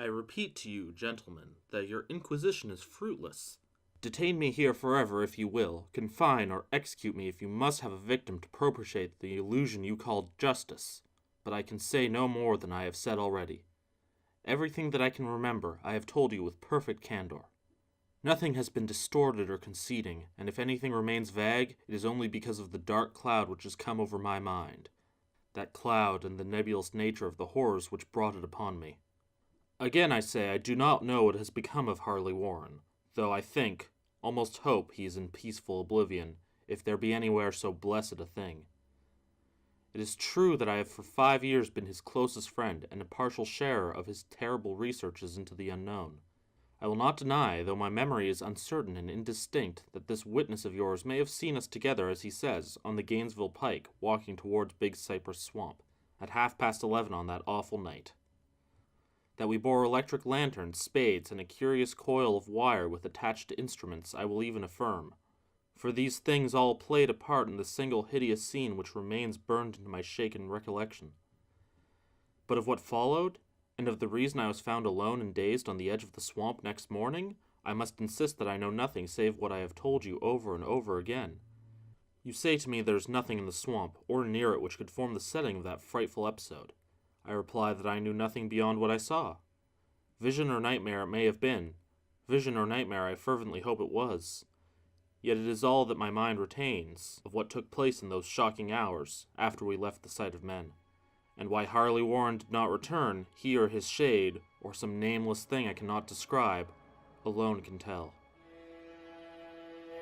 I repeat to you, gentlemen, that your inquisition is fruitless. Detain me here forever if you will, confine or execute me if you must have a victim to propitiate the illusion you call justice, but I can say no more than I have said already. Everything that I can remember I have told you with perfect candor. Nothing has been distorted or conceding, and if anything remains vague, it is only because of the dark cloud which has come over my mind. That cloud and the nebulous nature of the horrors which brought it upon me. Again I say I do not know what has become of Harley Warren, though I think, almost hope he is in peaceful oblivion, if there be anywhere so blessed a thing. It is true that I have for 5 years been his closest friend and a partial sharer of his terrible researches into the unknown. I will not deny, though my memory is uncertain and indistinct, that this witness of yours may have seen us together, as he says, on the Gainesville Pike, walking towards Big Cypress Swamp, at 11:30 on that awful night. That we bore electric lanterns, spades, and a curious coil of wire with attached instruments, I will even affirm, for these things all played a part in the single hideous scene which remains burned into my shaken recollection. But of what followed, and of the reason I was found alone and dazed on the edge of the swamp next morning, I must insist that I know nothing save what I have told you over and over again. You say to me there is nothing in the swamp, or near it, which could form the setting of that frightful episode. I reply that I knew nothing beyond what I saw. Vision or nightmare it may have been. Vision or nightmare I fervently hope it was. Yet it is all that my mind retains of what took place in those shocking hours after we left the sight of men. And why Harley Warren did not return, he or his shade, or some nameless thing I cannot describe, alone can tell.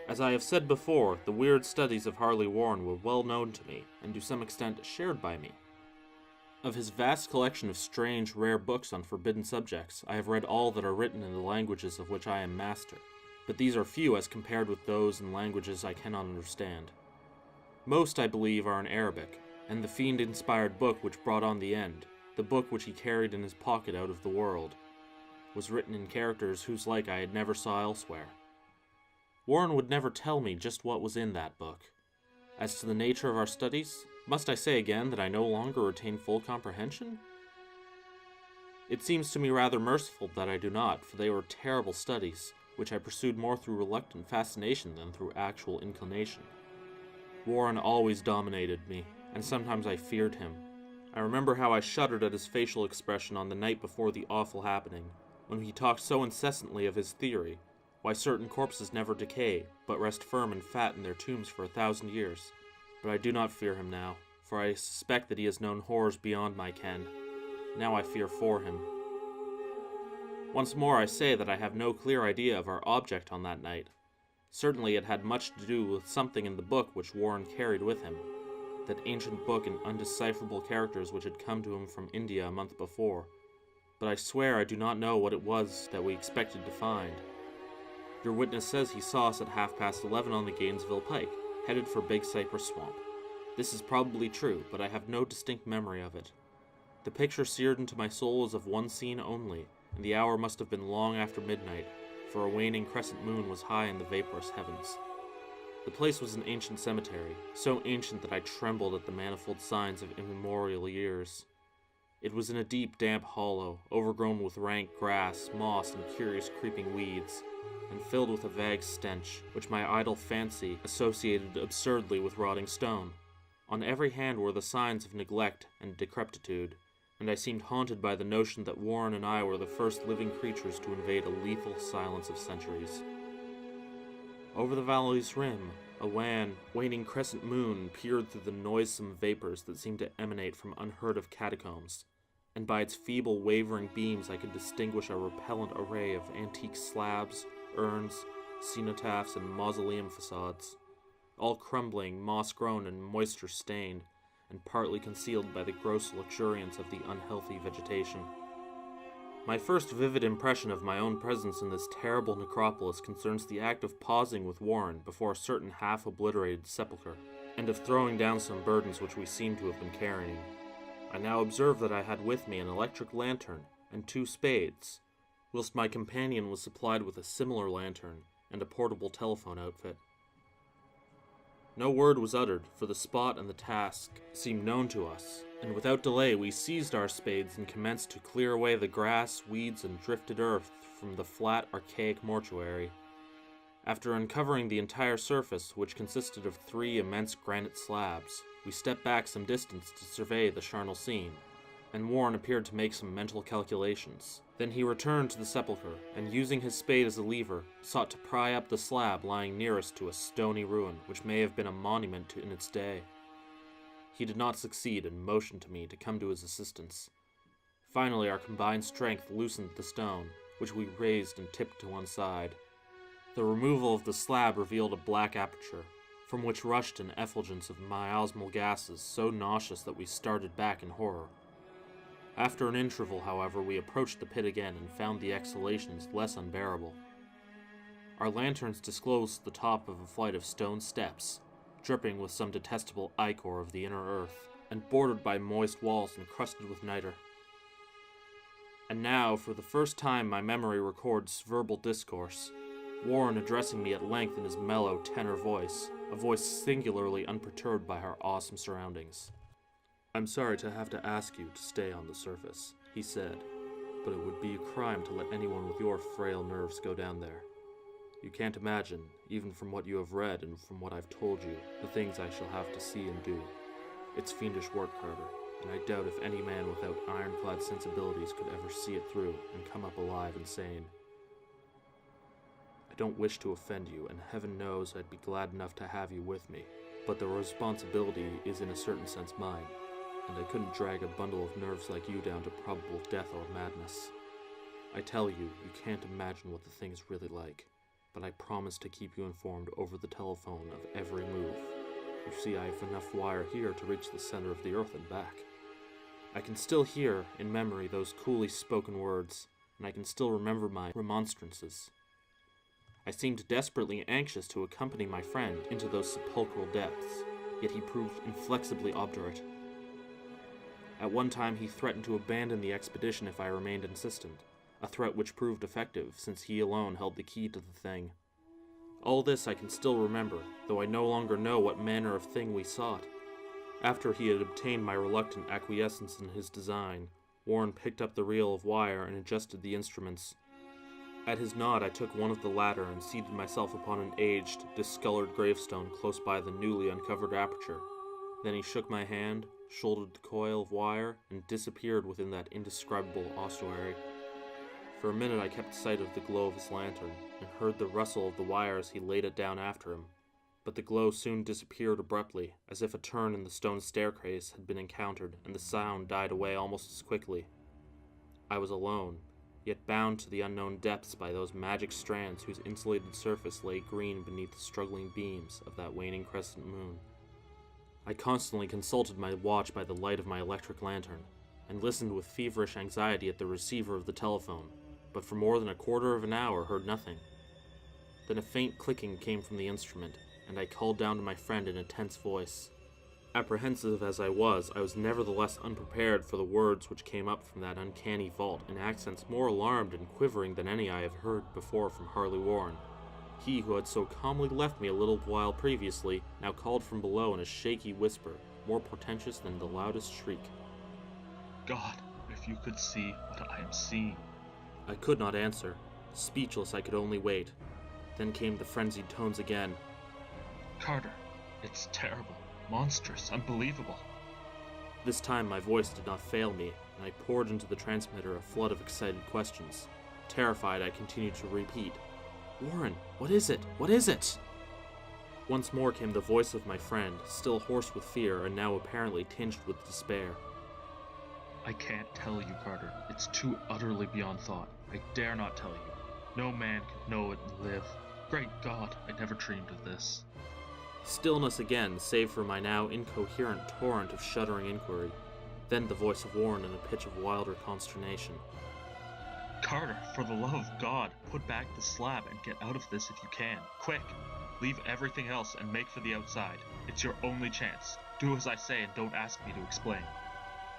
As I have said before, the weird studies of Harley Warren were well known to me, and to some extent shared by me. Of his vast collection of strange, rare books on forbidden subjects, I have read all that are written in the languages of which I am master, but these are few as compared with those in languages I cannot understand. Most, I believe, are in Arabic, and the fiend-inspired book which brought on the end, the book which he carried in his pocket out of the world, was written in characters whose like I had never saw elsewhere. Warren would never tell me just what was in that book. As to the nature of our studies, must I say again that I no longer retain full comprehension? It seems to me rather merciful that I do not, for they were terrible studies, which I pursued more through reluctant fascination than through actual inclination. Warren always dominated me, and sometimes I feared him. I remember how I shuddered at his facial expression on the night before the awful happening, when he talked so incessantly of his theory, why certain corpses never decay, but rest firm and fat in their tombs for 1,000 years. But I do not fear him now, for I suspect that he has known horrors beyond my ken. Now I fear for him. Once more I say that I have no clear idea of our object on that night. Certainly it had much to do with something in the book which Warren carried with him, that ancient book in undecipherable characters which had come to him from India a month before. But I swear I do not know what it was that we expected to find. Your witness says he saw us at 11:30 on the Gainesville Pike, headed for Big Cypress Swamp. This is probably true, but I have no distinct memory of it. The picture seared into my soul is of one scene only, and the hour must have been long after midnight, for a waning crescent moon was high in the vaporous heavens. The place was an ancient cemetery, so ancient that I trembled at the manifold signs of immemorial years. It was in a deep, damp hollow, overgrown with rank grass, moss, and curious creeping weeds, and filled with a vague stench, which my idle fancy associated absurdly with rotting stone. On every hand were the signs of neglect and decrepitude, and I seemed haunted by the notion that Warren and I were the first living creatures to invade a lethal silence of centuries. Over the valley's rim, a wan, waning crescent moon peered through the noisome vapors that seemed to emanate from unheard-of catacombs, and by its feeble, wavering beams I could distinguish a repellent array of antique slabs, urns, cenotaphs, and mausoleum facades, all crumbling, moss-grown, and moisture-stained, and partly concealed by the gross luxuriance of the unhealthy vegetation. My first vivid impression of my own presence in this terrible necropolis concerns the act of pausing with Warren before a certain half-obliterated sepulchre, and of throwing down some burdens which we seemed to have been carrying. I now observed that I had with me an electric lantern and 2 spades, whilst my companion was supplied with a similar lantern and a portable telephone outfit. No word was uttered, for the spot and the task seemed known to us, and without delay we seized our spades and commenced to clear away the grass, weeds, and drifted earth from the flat, archaic mortuary. After uncovering the entire surface, which consisted of 3 immense granite slabs, we stepped back some distance to survey the charnel scene, and Warren appeared to make some mental calculations. Then he returned to the sepulchre, and using his spade as a lever, sought to pry up the slab lying nearest to a stony ruin, which may have been a monument in its day. He did not succeed and motioned to me to come to his assistance. Finally, our combined strength loosened the stone, which we raised and tipped to one side. The removal of the slab revealed a black aperture, from which rushed an effulgence of miasmal gases so nauseous that we started back in horror. After an interval, however, we approached the pit again and found the exhalations less unbearable. Our lanterns disclosed the top of a flight of stone steps, dripping with some detestable ichor of the inner earth, and bordered by moist walls encrusted with niter. And now, for the first time, my memory records verbal discourse, Warren addressing me at length in his mellow tenor voice, a voice singularly unperturbed by our awesome surroundings. "I'm sorry to have to ask you to stay on the surface," he said, "but it would be a crime to let anyone with your frail nerves go down there. You can't imagine, even from what you have read and from what I've told you, the things I shall have to see and do. It's fiendish work, Carter, and I doubt if any man without ironclad sensibilities could ever see it through and come up alive and sane. I don't wish to offend you, and heaven knows I'd be glad enough to have you with me, but the responsibility is in a certain sense mine, and I couldn't drag a bundle of nerves like you down to probable death or madness. I tell you, you can't imagine what the thing is really like, but I promise to keep you informed over the telephone of every move. You see, I have enough wire here to reach the center of the earth and back. I can still hear, in memory, those coolly spoken words, and I can still remember my remonstrances. I seemed desperately anxious to accompany my friend into those sepulchral depths, yet he proved inflexibly obdurate. At one time he threatened to abandon the expedition if I remained insistent, a threat which proved effective, since he alone held the key to the thing. All this I can still remember, though I no longer know what manner of thing we sought. After he had obtained my reluctant acquiescence in his design, Warren picked up the reel of wire and adjusted the instruments. At his nod, I took one of the latter and seated myself upon an aged, discolored gravestone close by the newly uncovered aperture. Then he shook my hand, shouldered the coil of wire, and disappeared within that indescribable ossuary. For a minute I kept sight of the glow of his lantern, and heard the rustle of the wire as he laid it down after him, but the glow soon disappeared abruptly, as if a turn in the stone staircase had been encountered, and the sound died away almost as quickly. I was alone, yet bound to the unknown depths by those magic strands whose insulated surface lay green beneath the struggling beams of that waning crescent moon. I constantly consulted my watch by the light of my electric lantern, and listened with feverish anxiety at the receiver of the telephone, but for more than a quarter of an hour heard nothing. Then a faint clicking came from the instrument, and I called down to my friend in a tense voice. Apprehensive as I was nevertheless unprepared for the words which came up from that uncanny vault in accents more alarmed and quivering than any I have heard before from Harley Warren. He who had so calmly left me a little while previously now called from below in a shaky whisper, more portentous than the loudest shriek. God, if you could see what I am seeing. I could not answer. Speechless, I could only wait. Then came the frenzied tones again. Carter, it's terrible. Monstrous, unbelievable. This time my voice did not fail me, and I poured into the transmitter a flood of excited questions. Terrified, I continued to repeat, "Warren, what is it? What is it?" Once more came the voice of my friend, still hoarse with fear and now apparently tinged with despair. I can't tell you, Carter. It's too utterly beyond thought. I dare not tell you. No man could know it and live. Great God, I never dreamed of this. Stillness again, save for my now incoherent torrent of shuddering inquiry. Then the voice of Warren in a pitch of wilder consternation. Carter, for the love of God, put back the slab and get out of this if you can. Quick! Leave everything else and make for the outside. It's your only chance. Do as I say and don't ask me to explain.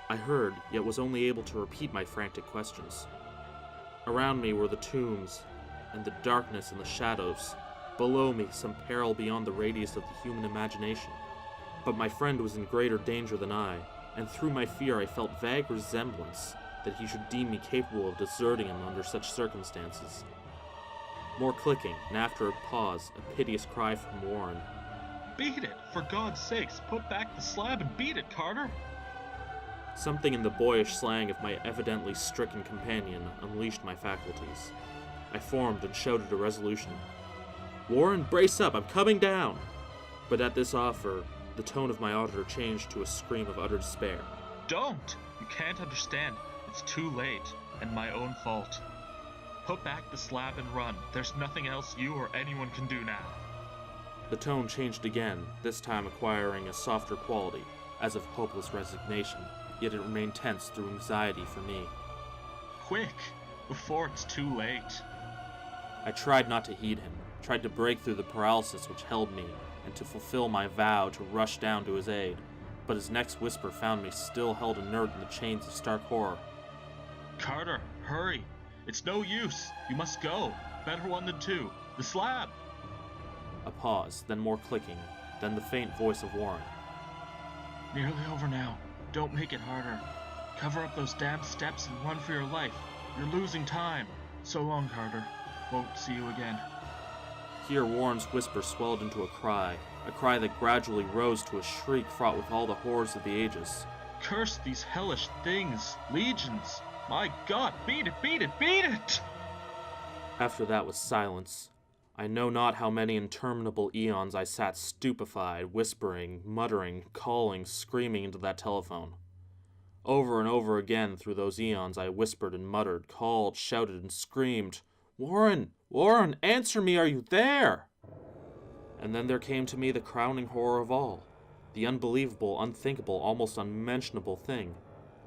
I heard, yet was only able to repeat my frantic questions. Around me were the tombs, and the darkness and the shadows. Below me, some peril beyond the radius of the human imagination. But my friend was in greater danger than I. and through my fear I felt vague resemblance that he should deem me capable of deserting him under such circumstances. More clicking, and after a pause, a piteous cry from Warren. Beat it! For God's sakes, put back the slab and beat it, Carter! Something in the boyish slang of my evidently stricken companion unleashed my faculties. I formed and shouted a resolution. "Warren, brace up, I'm coming down!" But at this offer, the tone of my auditor changed to a scream of utter despair. Don't! You can't understand. It's too late, and my own fault. Put back the slab and run. There's nothing else you or anyone can do now. The tone changed again, this time acquiring a softer quality, as of hopeless resignation, yet it remained tense through anxiety for me. Quick, before it's too late. I tried not to heed him, tried to break through the paralysis which held me, and to fulfill my vow to rush down to his aid, but his next whisper found me still held inert in the chains of stark horror. Carter, hurry! It's no use! You must go! Better one than two! The slab! A pause, then more clicking, then the faint voice of Warren. Nearly over now. Don't make it harder. Cover up those damn steps and run for your life. You're losing time. So long, Carter. Won't see you again. Here Warren's whisper swelled into a cry that gradually rose to a shriek fraught with all the horrors of the ages. Curse these hellish things! Legions! My God, beat it, beat it, beat it! After that was silence. I know not how many interminable eons I sat stupefied, whispering, muttering, calling, screaming into that telephone. Over and over again through those eons I whispered and muttered, called, shouted, and screamed, "Warren! Warren! Answer me! Are you there?" And then there came to me the crowning horror of all, the unbelievable, unthinkable, almost unmentionable thing.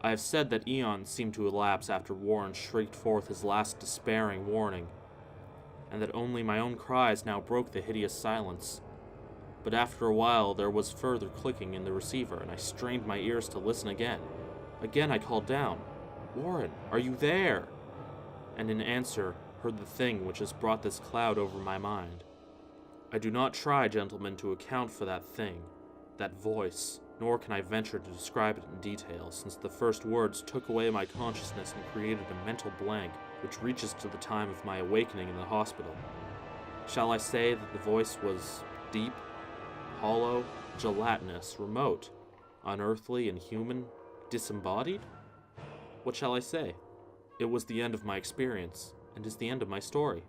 I have said that eons seemed to elapse after Warren shrieked forth his last despairing warning, and that only my own cries now broke the hideous silence. But after a while there was further clicking in the receiver, and I strained my ears to listen again. Again I called down, "Warren, are you there?" And in answer heard the thing which has brought this cloud over my mind. I do not try, gentlemen, to account for that thing, that voice, nor can I venture to describe it in detail, since the first words took away my consciousness and created a mental blank which reaches to the time of my awakening in the hospital. Shall I say that the voice was deep, hollow, gelatinous, remote, unearthly, inhuman, disembodied? What shall I say? It was the end of my experience, and is the end of my story.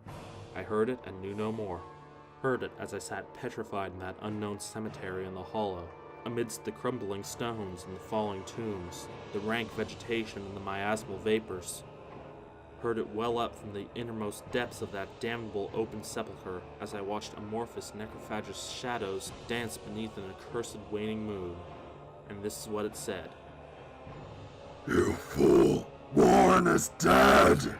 I heard it and knew no more. Heard it as I sat petrified in that unknown cemetery in the hollow, amidst the crumbling stones and the falling tombs, the rank vegetation and the miasmal vapors. Heard it well up from the innermost depths of that damnable open sepulchre as I watched amorphous necrophagous shadows dance beneath an accursed waning moon. And this is what it said. "You fool! Warren is dead!"